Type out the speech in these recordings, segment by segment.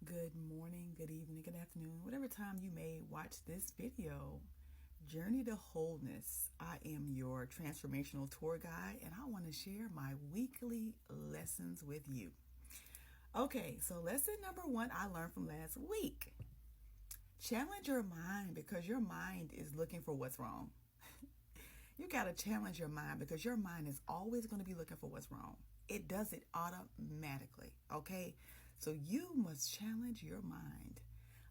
Good morning, good evening, good afternoon, whatever time you may watch this video. Journey to Wholeness. I am your transformational tour guide, and I want to share my weekly lessons with you. Okay, so lesson number one I learned from last week. Challenge your mind because your mind is looking for what's wrong. You got to challenge your mind because your mind is always going to be looking for what's wrong. It does it automatically, okay? So you must challenge your mind.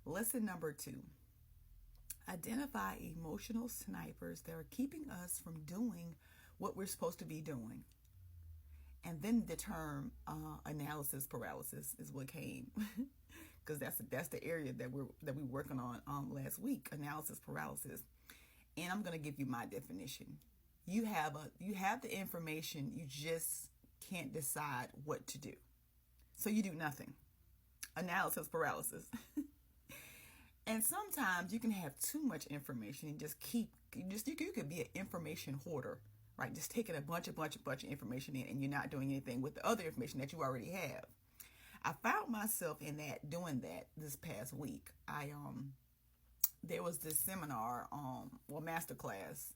Lesson number two. Identify emotional snipers that are keeping us from doing what we're supposed to be doing. And then the term analysis paralysis is what came, because that's the area that we working on last week. Analysis paralysis, and I'm going to give you my definition. You have the information, you just can't decide what to do, so you do nothing. Analysis paralysis. And sometimes you can have too much information and you could be an information hoarder, right? Just taking a bunch of information in, and you're not doing anything with the other information that you already have. I found myself doing that this past week. There was this seminar, master class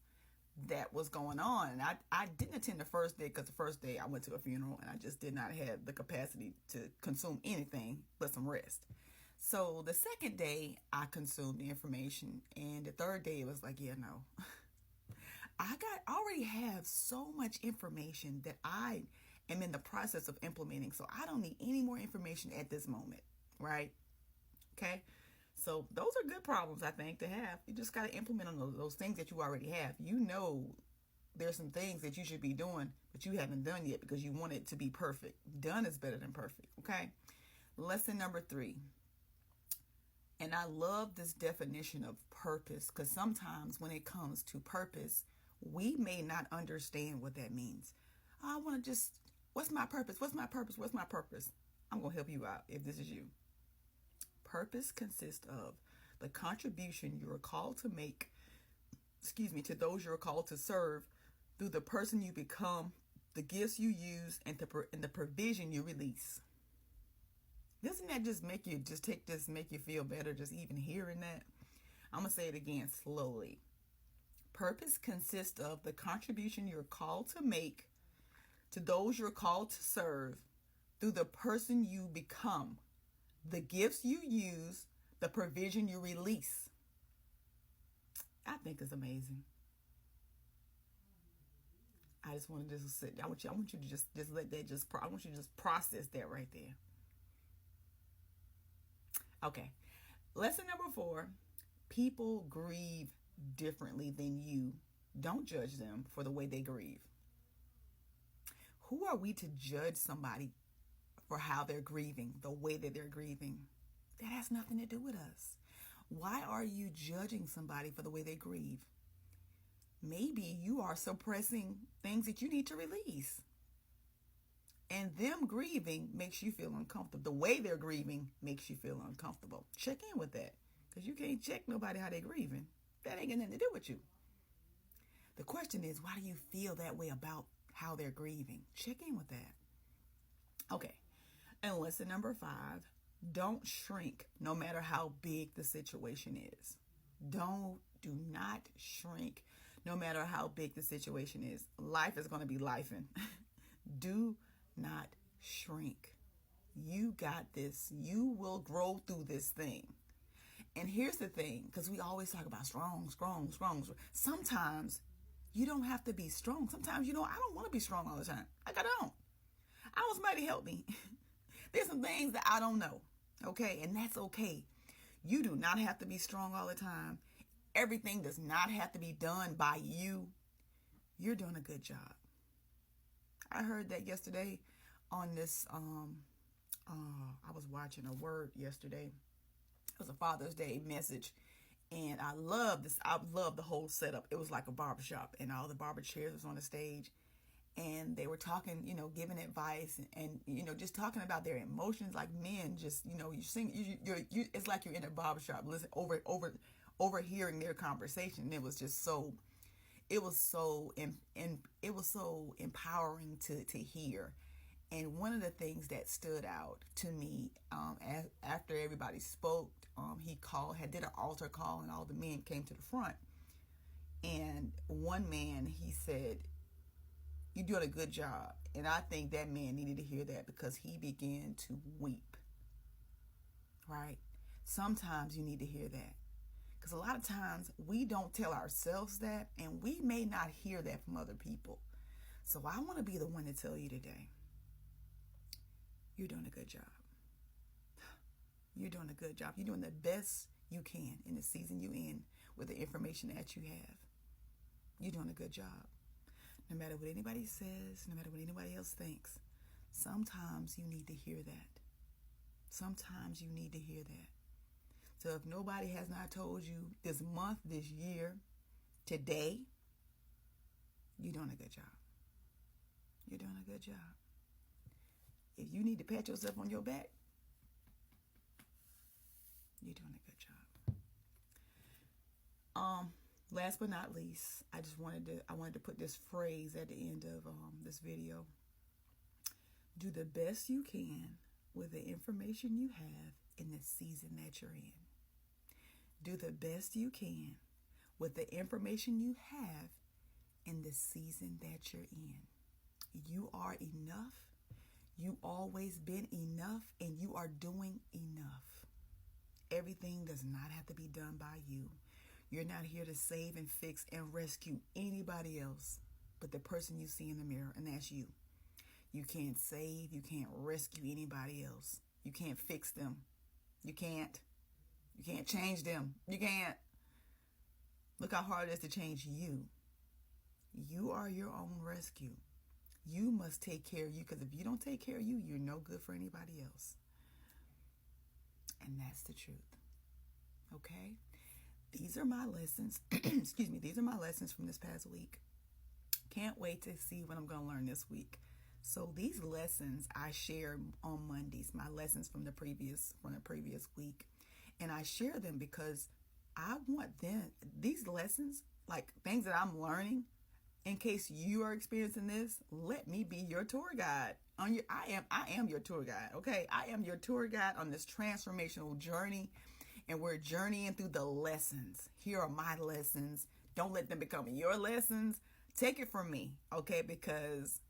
that was going on, and I didn't attend the first day because the first day I went to a funeral and I just did not have the capacity to consume anything but some rest. So the second day I consumed the information, and the third day it was like, yeah, no. I already have so much information that I am in the process of implementing, so I don't need any more information at this moment, right? Okay. So those are good problems, I think, to have. You just got to implement on those things that you already have. You know there's some things that you should be doing, but you haven't done yet because you want it to be perfect. Done is better than perfect, okay? Lesson number 3. And I love this definition of purpose, because sometimes when it comes to purpose, we may not understand what that means. I want to what's my purpose? What's my purpose? What's my purpose? I'm going to help you out if this is you. Purpose consists of the contribution you are called to make, to those you're called to serve through the person you become, the gifts you use, and the provision you release. Doesn't that just make you feel better just even hearing that? I'm going to say it again slowly. Purpose consists of the contribution you're called to make to those you're called to serve through the person you become, the gifts you use, the provision you release. I think it's amazing. I just want to just sit. I want you to just let that I want you to just process that right there. Okay. Lesson number 4. People grieve differently than you. Don't judge them for the way they grieve. Who are we to judge somebody for how they're grieving, the way that they're grieving? That has nothing to do with us. Why are you judging somebody for the way they grieve? Maybe you are suppressing things that you need to release. And them grieving makes you feel uncomfortable. The way they're grieving makes you feel uncomfortable. Check in with that, because you can't check nobody how they're grieving. That ain't got nothing to do with you. The question is, why do you feel that way about how they're grieving? Check in with that. Okay. And lesson number 5, don't shrink no matter how big the situation is. Do not shrink no matter how big the situation is. Life is going to be lifing. Do not shrink. You got this. You will grow through this thing. And here's the thing, because we always talk about strong. Sometimes you don't have to be strong. Sometimes I don't want to be strong all the time. I don't. I want somebody to help me. There's some things that I don't know. Okay. And that's okay. You do not have to be strong all the time. Everything does not have to be done by you. You're doing a good job. I heard that yesterday on this, I was watching a word yesterday. It was a Father's Day message. And I love this. I love the whole setup. It was like a barbershop, and all the barber chairs was on the stage. And they were talking, giving advice and just talking about their emotions. Like men, just, you sing, it's like you're in a barbershop, listen, overhearing their conversation. And it was just so, it was so empowering to hear. And one of the things that stood out to me, after everybody spoke, he did an altar call, and all the men came to the front. And one man, he said, "You're doing a good job." And I think that man needed to hear that, because he began to weep. Right? Sometimes you need to hear that, because a lot of times we don't tell ourselves that, and we may not hear that from other people. So I want to be the one to tell you today, you're doing a good job. You're doing a good job. You're doing the best you can in the season you're in with the information that you have. You're doing a good job. No matter what anybody says, no matter what anybody else thinks, sometimes you need to hear that. Sometimes you need to hear that. So if nobody has not told you this month, this year, today, you're doing a good job. You're doing a good job. If you need to pat yourself on your back, you're doing a good job. Last but not least, I wanted to put this phrase at the end of this video. Do the best you can with the information you have in the season that you're in. Do the best you can with the information you have in the season that you're in. You are enough. You always been enough, and you are doing enough. Everything does not have to be done by you. You're not here to save and fix and rescue anybody else but the person you see in the mirror, and that's you. You can't save, you can't rescue anybody else. You can't fix them. You can't change them. You can't. Look how hard it is to change you. You are your own rescue. You must take care of you, because if you don't take care of you, you're no good for anybody else. And that's the truth. Okay? These are my lessons. Excuse me. These are my lessons from this past week. Can't wait to see what I'm going to learn this week. So these lessons I share on Mondays, my lessons from the previous week. And I share them because I want these lessons, like things that I'm learning, in case you are experiencing this, let me be your tour guide. I am your tour guide, okay? I am your tour guide on this transformational journey, and we're journeying through the lessons. Here are my lessons. Don't let them become your lessons. Take it from me, okay? Because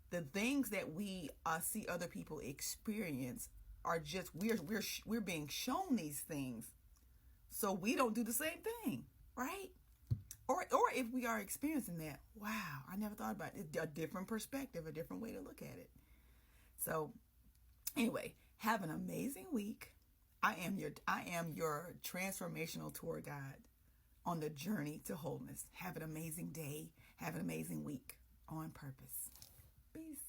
the things that we see other people experience are just, we're being shown these things, so we don't do the same thing, right? Or if we are experiencing that, wow, I never thought about it. A different perspective, a different way to look at it. So anyway, have an amazing week. I am your transformational tour guide on the journey to wholeness. Have an amazing day. Have an amazing week on purpose. Peace.